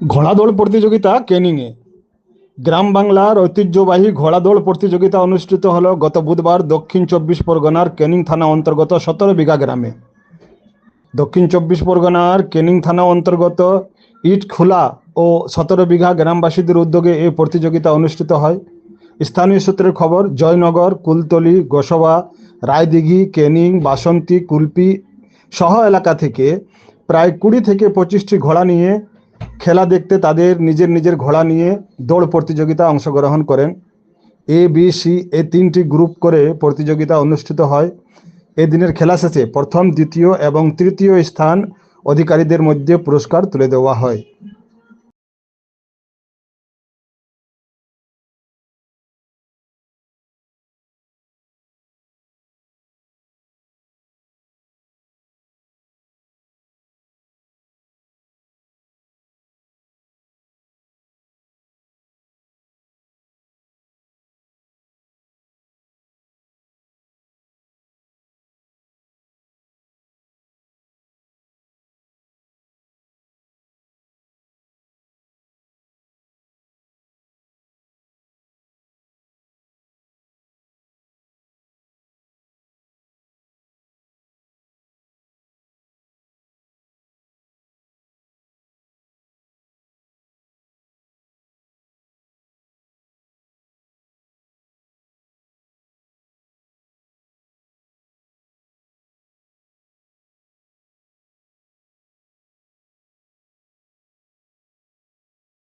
ঘোড়া দৌড় প্রতিযোগিতা ক্যানিংয়ে। গ্রাম বাংলার ঐতিহ্যবাহী ঘোড়া দৌড় প্রতিযোগিতা অনুষ্ঠিত হলো গত বুধবার দক্ষিণ চব্বিশ পরগনার ক্যানিং থানা অন্তর্গত 17 বিঘা গ্রামে। দক্ষিণ চব্বিশ পরগনার ক্যানিং থানা অন্তর্গত ইটখোলা ও 17 বিঘা গ্রামবাসীদের উদ্যোগে এই প্রতিযোগিতা অনুষ্ঠিত হয়। স্থানীয় সূত্রের খবর, জয়নগর, কুলতলি, গোসবা, রায়দিঘি, ক্যানিং, বাসন্তী, কুলপি সহ এলাকা থেকে প্রায় 20 থেকে 25টি ঘোড়া নিয়ে খেলা দেখতে তাদের নিজের নিজের ঘোড়া নিয়ে দৌড় প্রতিযোগিতা অংশগ্রহণ করেন। এ, বি, সি এই 3টি গ্রুপ করে প্রতিযোগিতা অনুষ্ঠিত হয়। এদিনের খেলা শেষে প্রথম, দ্বিতীয় এবং তৃতীয় স্থান অধিকারীদের মধ্যে পুরস্কার তুলে দেওয়া হয়।